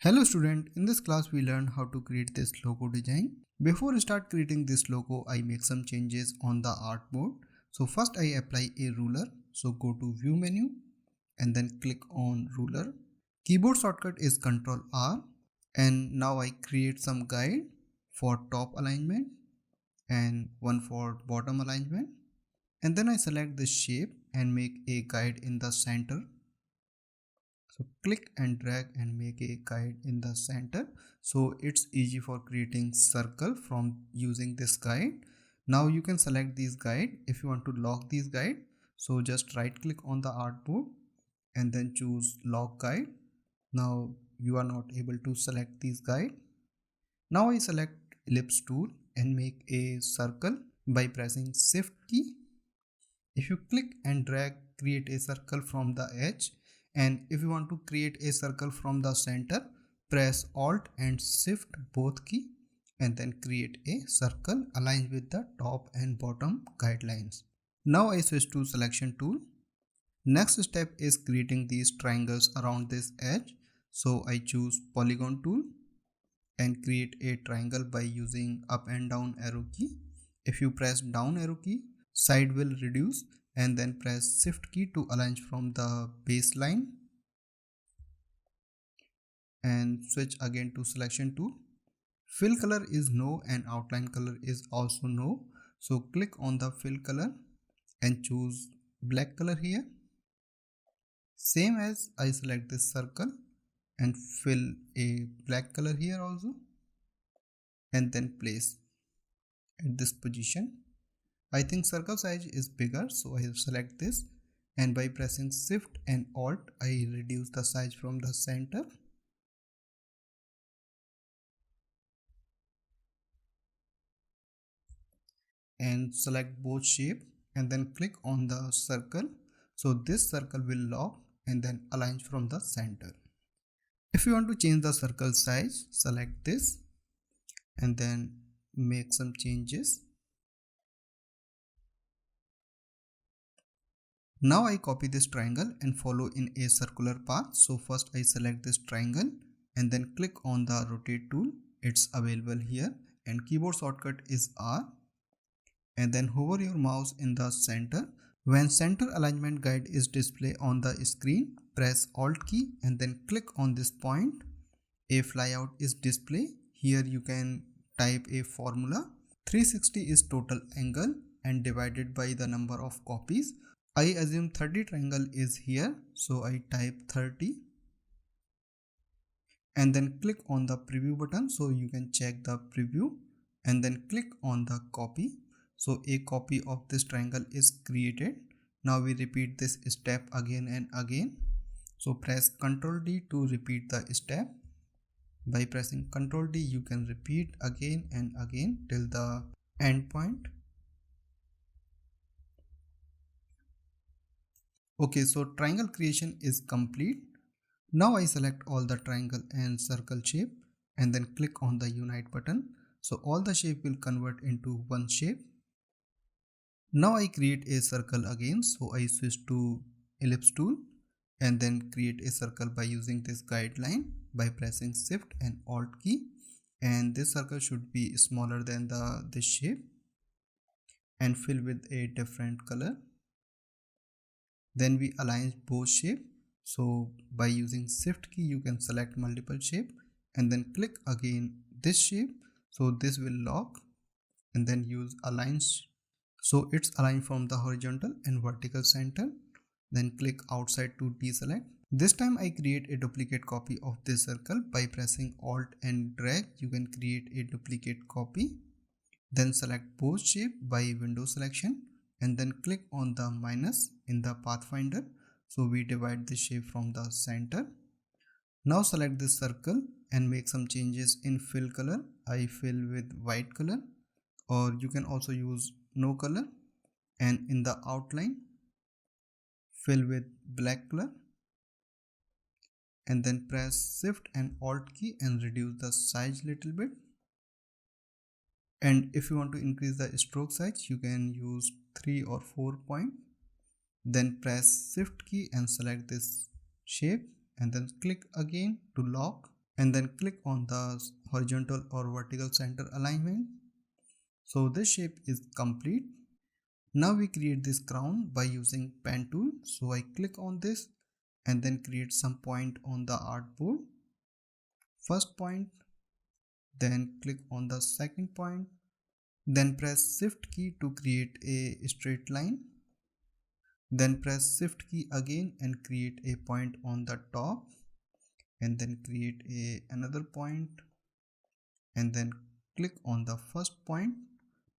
Hello student, in this class we learn how to create this logo design. Before I start creating this logo, I make some changes on the artboard. So first I apply a ruler. So go to view menu and then click on ruler. Keyboard shortcut is Ctrl R, and now I create some guide for top alignment and one for bottom alignment. And then I select the shape and make a guide in the center. So click and drag and make a guide in the center. So it's easy for creating circle from using this guide. Now you can select this guide if you want to lock this guide. So just right click on the artboard and then choose lock guide. Now you are not able to select this guide. Now I select ellipse tool and make a circle by pressing shift key. If you click and drag, create a circle from the edge, and if you want to create a circle from the center, press alt and shift both key and then create a circle aligned with the top and bottom guidelines. Now I switch to selection tool. Next step is creating these triangles around this edge. So I choose polygon tool and create a triangle by using up and down arrow key. If you press down arrow key, side will reduce, and then press shift key to align from the baseline and switch again to selection tool. Fill color is no and outline color is also no. So click on the fill color and choose black color here. Same as I select this circle and fill a black color here also, and then place at this position. I think circle size is bigger, so I select this, and by pressing shift and alt I reduce the size from the center. And select both shape and then click on the circle. So this circle will lock and then align from the center. If you want to change the circle size, select this and then make some changes. Now I copy this triangle and follow in a circular path. So first I select this triangle and then click on the rotate tool. It's available here, and keyboard shortcut is R, and then hover your mouse in the center. When center alignment guide is displayed on the screen, press alt key and then click on this point. A flyout is displayed. Here you can type a formula. 360 is total angle and divided by the number of copies. I assume 30 triangle is here, so I type 30 and then click on the preview button so you can check the preview, and then click on the copy. So a copy of this triangle is created. Now we repeat this step again and again. So press Ctrl D to repeat the step. By pressing Ctrl D you can repeat again and again till the end point. Okay, so triangle creation is complete. Now I select all the triangle and circle shape and then click on the unite button. So all the shape will convert into one shape. Now I create a circle again. So I switch to ellipse tool and then create a circle by using this guideline by pressing shift and alt key, and this circle should be smaller than this shape and fill with a different color. Then we align both shape. So by using shift key you can select multiple shape and then click again this shape. So this will lock, and then use align. So it's aligned from the horizontal and vertical center. Then click outside to deselect. This time I create a duplicate copy of this circle by pressing alt and drag. You can create a duplicate copy. Then select both shape by window selection and then click on the minus in the pathfinder. So we divide the shape from the center. Now select this circle and make some changes in fill color. I fill with white color, or you can also use no color, and in the outline fill with black color, and then press shift and alt key and reduce the size little bit. And if you want to increase the stroke size you can use 3 or 4 point. Then press shift key and select this shape and then click again to lock, and then click on the horizontal or vertical center alignment. So this shape is complete. Now we create this crown by using pen tool. So I click on this and then create some point on the artboard. First point, then click on the second point, then press shift key to create a straight line. Then press shift key again and create a point on the top, and then create another point, and then click on the first point.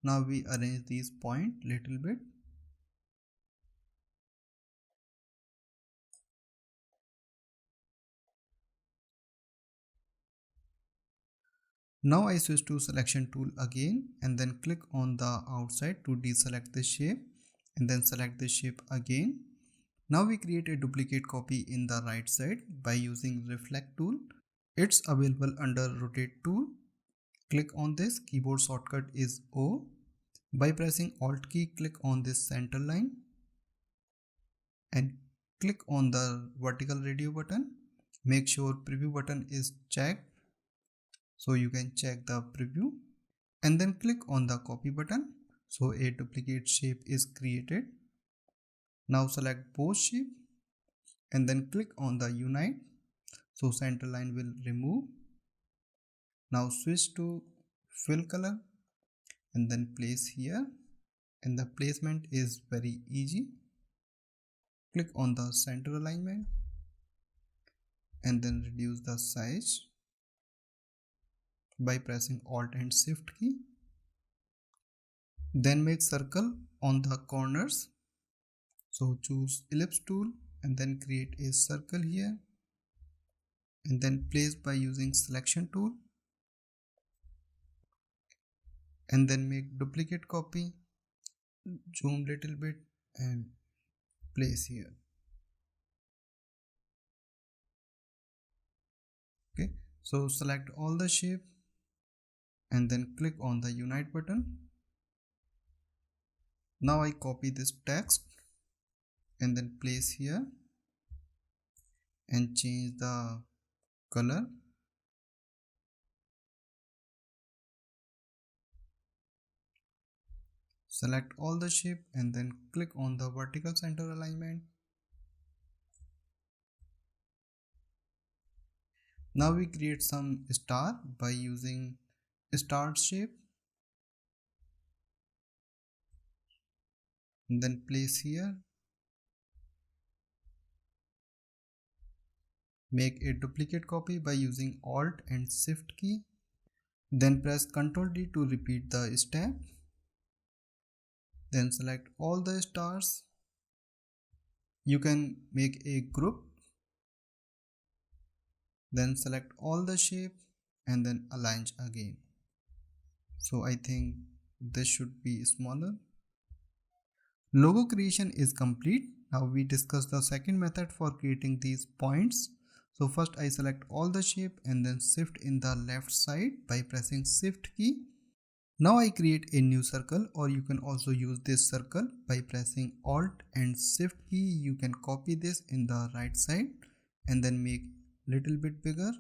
Now we arrange these points little bit. Now I switch to selection tool again and then click on the outside to deselect the shape, and then select the shape again. Now we create a duplicate copy in the right side by using reflect tool. It's available under rotate tool. Click on this. Keyboard shortcut is O. By pressing alt key, click on this center line and click on the vertical radio button. Make sure preview button is checked, so you can check the preview, and then click on the copy button. So a duplicate shape is created. Now select both shape and then click on the unite. So center line will remove. Now switch to fill color and then place here, and the placement is very easy. Click on the center alignment and then reduce the size by pressing alt and shift key. Then make circle on the corners. So choose ellipse tool and then create a circle here, and then place by using selection tool, and then make duplicate copy, zoom little bit and place here. Okay, so select all the shape and then click on the unite button. Now I copy this text and then place here and change the color. Select all the shape and then click on the vertical center alignment. Now we create some star by using star shape, and then place here. Make a duplicate copy by using alt and shift key. Then press Ctrl D to repeat the step. Then select all the stars. You can make a group. Then select all the shape and then align again. So I think this should be smaller. Logo creation is complete. Now we discuss the second method for creating these points. So first I select all the shape and then shift in the left side by pressing shift key. Now I create a new circle, or you can also use this circle by pressing alt and shift key. You can copy this in the right side and then make little bit bigger.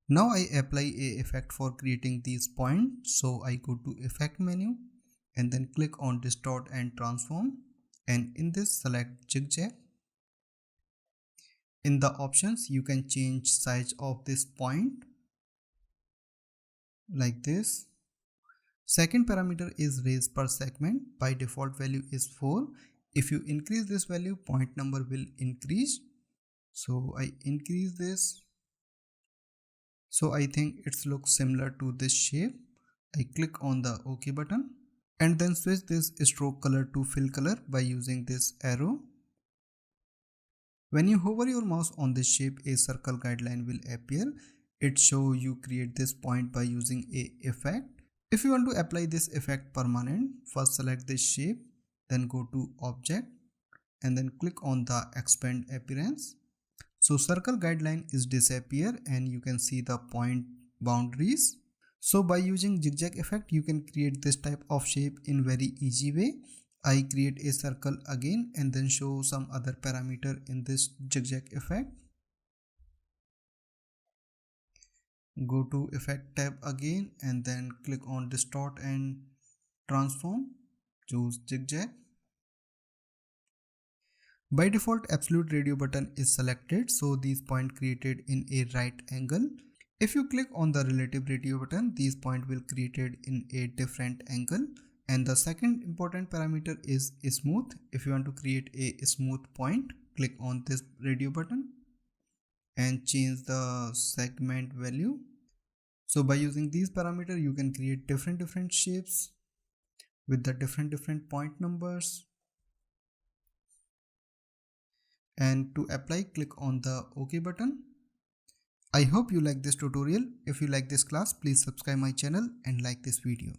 Now I apply a effect for creating these points. So I go to effect menu and then click on distort and transform, and in this select zigzag. In the options you can change size of this point like this. Second parameter is raise per segment. By default value is 4. If you increase this value, point number will increase. So I increase this. So I think it looks similar to this shape. I click on the OK button and then switch this stroke color to fill color by using this arrow. When you hover your mouse on this shape, a circle guideline will appear. It shows you create this point by using a effect. If you want to apply this effect permanent, first select this shape, then go to object and then click on the expand appearance. So circle guideline is disappear and you can see the point boundaries. So by using zigzag effect, you can create this type of shape in very easy way. I create a circle again and then show some other parameter in this zigzag effect. Go to Effect tab again and then click on Distort and Transform. Choose Zigzag. By default, absolute radio button is selected, so these points created in a right angle. If you click on the relative radio button, these points will created in a different angle. And the second important parameter is smooth. If you want to create a smooth point, click on this radio button and change the segment value. So by using these parameters, you can create different shapes with the different point numbers. And to apply, click on the OK button. I hope you like this tutorial. If you like this class, please subscribe my channel and like this video.